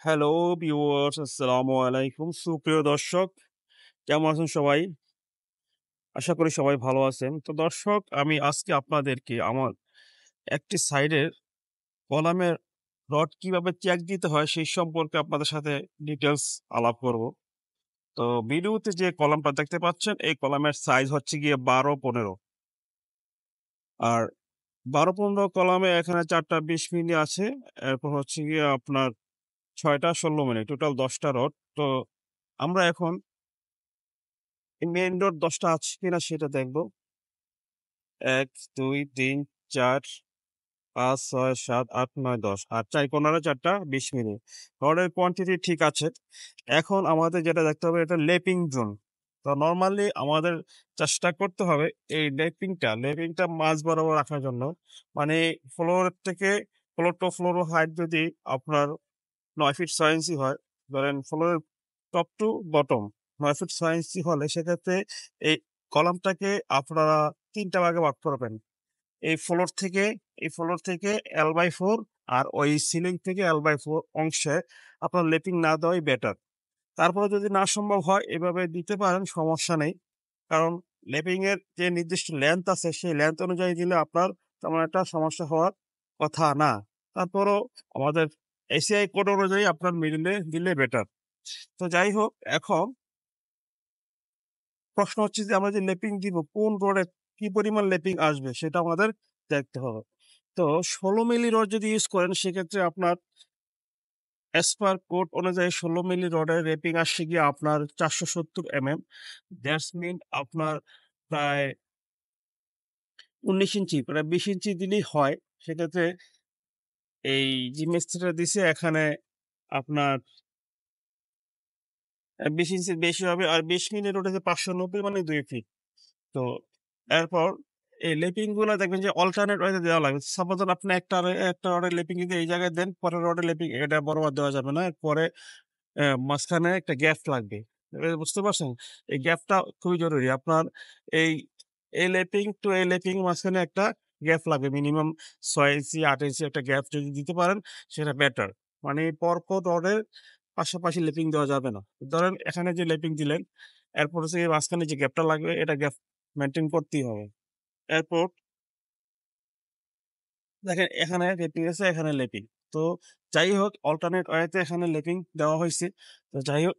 Hello viewers, আসসালামু আলাইকুম। সুপ্রিয় দর্শক, কেমন আছেন সবাই? আশা করি সবাই ভালো আছেন। তো দর্শক, আমি আজকে আপনাদেরকে আমার একটি সাইডের কলামের রড কিভাবে চেক দিতে হয় সেই সম্পর্কে আপনাদের সাথে ডিটেইলস আলাপ করব। তো ভিডিওতে যে কলামটা দেখতে পাচ্ছেন এই কলামের সাইজ হচ্ছে গিয়ে ১২-১৫। আর ১২-১৫ কলামে এখানে ৪ টা ২০ মিলি আছে। এরপর হচ্ছে গিয়ে আপনার ৬ টা ১৬ মিলি, টোটাল ১০ টা রড। তো আমরা এখন মেইন রোড ১০ টা আছে কিনা সেটা দেখব। ১, ২, ৩, ৪, ৫, ৬, ৭, ৮, ৯, ১০ আর ৪ কোণারে ৪ টা ২০ মিলি। রডের কোয়ান্টিটি ঠিক আছে। এখন আমাদের যেটা দেখতে হবে এটা লেপিং জোন। তো নরমালি আমাদের চেষ্টা করতে হবে এই লেপিংটা মাঝ বরাবর রাখার জন্য। মানে ফ্লোর টু ফ্লোর হাইট যদি আপনার ৯ ফিট ৬ ইঞ্চি হয়, ধরেন ফ্লোরের টপ টু বটম ৯ ফিট ৬ ইঞ্চি হলে সেক্ষেত্রে এই কলামটাকে আপনারা ৩ টা ভাগে ভাগ করবেন। এই ফ্লোর থেকে এই ফ্লোর থেকে L/4 আর ওই সিলিং থেকে L/4 অংশে আপনার লেপিং না দেওয়াই বেটার। তারপরে যদি না সম্ভব হয় এভাবে দিতে পারেন, সমস্যা নেই। কারণ লেপিং এর যে নির্দিষ্ট লেন্থ আছে সেই লেন্থ অনুযায়ী দিলে আপনার তেমন একটা সমস্যা হওয়ার কথা না। তারপরও আমাদের এসিআই কোড অনুযায়ী আপনার মিডিলে দিলে বেটার। তো যাই হোক, এখন প্রশ্ন হচ্ছে যে আমরা যে লেপিং দিব কোন রডে কি পরিমাণ লেপিং আসবে সেটা আমাদের দেখতে হবে। তো ১৬ মিলি রড যদি ইউজ করেন সেক্ষেত্রে আপনার অ্যাজ পার কোড অনুযায়ী ১৬ মিলি রডের রেপিং আসছে গিয়ে আপনার ৪৭০ দ্যাটস মিন আপনার প্রায় ১৯ ইঞ্চি, প্রায় ২০ ইঞ্চি দিলেই হয়। সেক্ষেত্রে এই যে মিস্ত্রিটা দিছে এখানে আপনার ২০ ইঞ্চির বেশি হবে। আর ২০ মিলি রড হচ্ছে ৫৯০ মানে ২ ফিট। তো এরপর এই লেপিং গুলা দেখবেন যে অল্টারনেট ওয়েতে দেওয়া লাগবে। সাপোজ ধরেন আপনি একটা রডের লেপিং যদি এই জায়গায় দেন, পরের রডের লেপিং এটা বরাবর দেওয়া যাবে না। এরপরে মাঝখানে একটা গ্যাপ লাগবে। বুঝতে পারছেন? এই গ্যাপটা খুবই জরুরি। আপনার এই এই লেপিং মাঝখানে একটা গ্যাপ লাগবে। মিনিমাম ৬ ইঞ্চি ৮ ইঞ্চি একটা গ্যাপ যদি দিতে পারেন সেটা বেটার। মানে পরপর রডের পাশাপাশি লেপিং দেওয়া যাবে না। ধরেন এখানে যে লেপিং দিলেন, এরপর হচ্ছে গিয়ে মাঝখানে যে গ্যাপটা লাগবে এটা গ্যাপ মেইনটেইন করতেই হবে। এরপর দেখেন এখানে লেপিং আছে, এখানে লেপিং। তো যাই হোক, অল্টারনেট ওয়েতে এখানে লেপিং দেওয়া হইছে। তো যাই হোক,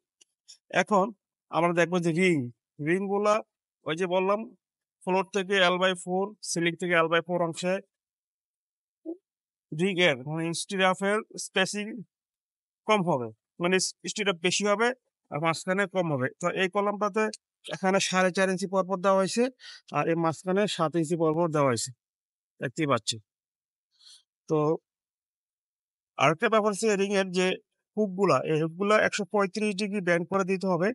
এখন আমরা দেখবো যে রিং গুলা ওই যে বললাম ফ্লোর থেকে L/4 সিলিং থেকে L/4 অংশে রিগ এর মানে স্টিরাপ এর স্পেসিং কম হবে। মানে স্টিরাপ বেশি হবে আর মাঝখানে কম হবে। তো এই কলামটাতে এখানে ৪.৫ ইঞ্চি পরপর দেওয়া হইছে আর এই মাঝখানে ৭ ইঞ্চি পরপর দেওয়া হইছে। দেখতেই পাচ্ছেন। তো আরেকটা ব্যাপার হচ্ছে রিং এর যে এই হুক গুলা ১৩৫ ডিগ্রি বেন্ড করে দিতে হবে।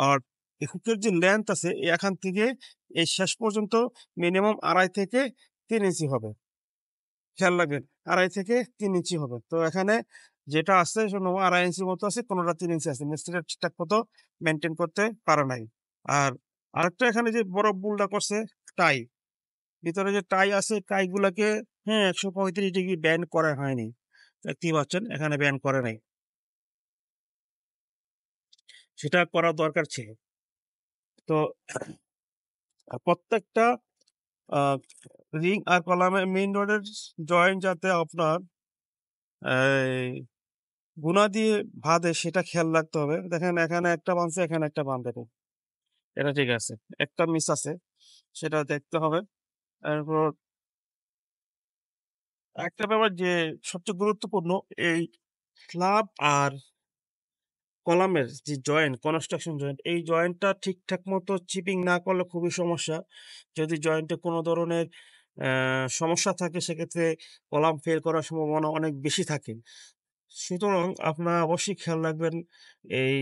আর এই হুকের যে লেন্থ আছে এখান থেকে এই শেষ পর্যন্ত মিনিমাম ২.৫ থেকে ৩ ইঞ্চি হবে। খেয়াল রাখবেন ২.৫ থেকে ৩ ইঞ্চি হবে। তো এখানে যেটা আছে সেটা ২.৫ ইঞ্চির মতো আছে, কোনটা ৩ ইঞ্চি আছে। মিস্ত্রিটা ঠিকঠাক মতো মেইনটেইন করতে পারে নাই। আর আরেকটা এখানে যে বড় ভুলটা করছে টাই। ভিতরে যে টাই আছে টাই গুলাকে ১৩৫ ডিগ্রি বেন্ড করা হয়নি। দেখতেই পাচ্ছেন এখানে বেন্ড করে নাই। সেটা করা দরকার ছিল। তো প্রত্যেকটা আ রিং আর কলামের মেইন রডের জয়েন্ট যাতে আপনার এই গুনা দিয়ে বাঁধে সেটা খেয়াল রাখতে হবে। দেখেন এখানে একটা বানছে, এখানে একটা বাঁধে নাই। এটা ঠিক আছে। একটা মিস আছে, সেটা দেখতে হবে। এরপর আরেকটা ব্যাপার যে সবচেয়ে গুরুত্বপূর্ণ, এই স্ল্যাব আর কলামের যে জয়েন্ট, কনস্ট্রাকশন জয়েন্ট, এই জয়েন্টটা ঠিকঠাক মতো চিপিং না করলে খুবই সমস্যা। যদি জয়েন্টে কোনো ধরনের সমস্যা থাকে সেক্ষেত্রে কলাম ফেল করার সম্ভাবনা অনেক বেশি থাকে। সুতরাং আপনারা অবশ্যই খেয়াল রাখবেন এই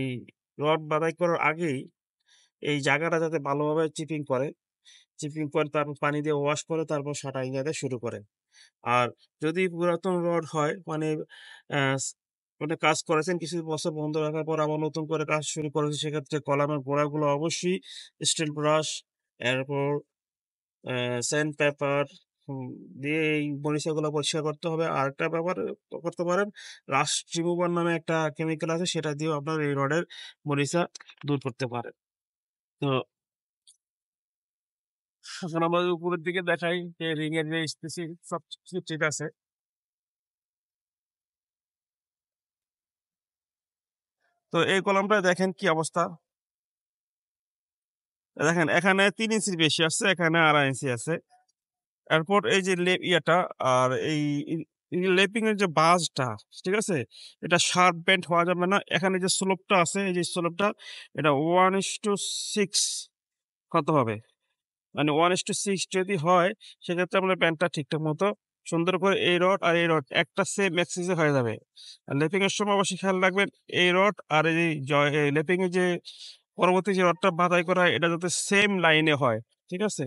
রড বাঁধাই করার আগেই এই জায়গাটা যাতে ভালোভাবে চিপিং করে তারপর পানি দিয়ে ওয়াশ করে তারপর শাটারিং দিতে শুরু করেন। আর যদি পুরাতন রড হয় মানে অ্যা মানে কাজ করেছেন কিছু বছর বন্ধ রাখার পর আবার নতুন করে কাজ শুরু করেছেন সেক্ষেত্রে কলামের গোড়াগুলো অবশ্যই স্টিল ব্রাশ, এরপর স্যান্ড পেপার হুম, দিয়ে এই মরিচাগুলো পরিষ্কার করতে হবে। আরেকটা ব্যাপার করতে পারেন, রাস্ট রিমুভার নামে একটা কেমিক্যাল আছে, সেটা দিয়েও আপনার এই রডের মরিচা দূর করতে পারেন। তো এখন আমরা যদি উপরের দিকে দেখাই যে রিং এর যে স্পেসিফিক সবকিছু ঠিক আছে। তো এই কলামটায় দেখেন কি অবস্থা। দেখেন এখানে ৩ ইঞ্চির বেশি আছে, এখানে ২.৫ ইঞ্চি আছে। এরপর এই যে ইয়াটা আর এই লেপিং এর যে বাঁশটা, ঠিক আছে? এটা শার্প বেন্ট হওয়া যাবে না। এখানে যে স্লোপটা আছে, এই যে স্লোপটা, এটা 1:6 হতে হবে। মানে 1:6 যদি হয়, সেক্ষেত্রে আপনার প্যান্টটা ঠিকঠাক মতো সুন্দর করে এই রড আর এই রড একটা সেম এক্সিস এ হয়ে যাবে। আর লেপিং এর সময় অবশ্যই খেয়াল রাখবেন এই রড আর এই লেপিং এর যে পরবর্তী যে রডটা বাঁধাই করা হয়, এটা যাতে সেম লাইনে হয়। ঠিক আছে?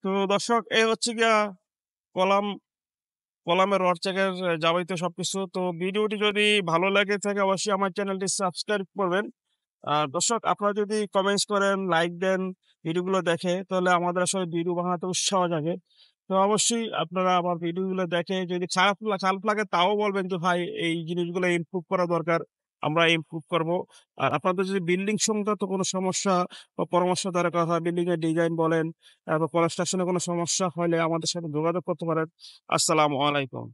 তো দর্শক, এই হচ্ছে গিয়া কলাম কলামের রড চেকের যাবতীয় সবকিছু। তো ভিডিওটি যদি ভালো লাগে থাকে, অবশ্যই আমার চ্যানেলটি সাবস্ক্রাইব করবেন। আর দর্শক, আপনারা যদি কমেন্টস করেন, লাইক দেন ভিডিওগুলো দেখে, তাহলে আমাদের আসলে ভিডিও বানাতে উৎসাহ জাগে। তো অবশ্যই আপনারা আমার ভিডিওগুলো দেখে যদি খারাপ লাগে তাও বলবেন যে, "ভাই, এই জিনিসগুলো ইমপ্রুভ করা দরকার।" আমরা ইমপ্রুভ করব। আর আপনাদের যদি বিল্ডিং সংক্রান্ত কোনো সমস্যা বা পরামর্শ দরকার হয়, বিল্ডিং এর ডিজাইন বলেন, তারপর কনস্ট্রাকশন এর কোনো সমস্যা হলে আমাদের সাথে যোগাযোগ করতে পারেন। আসসালামু আলাইকুম।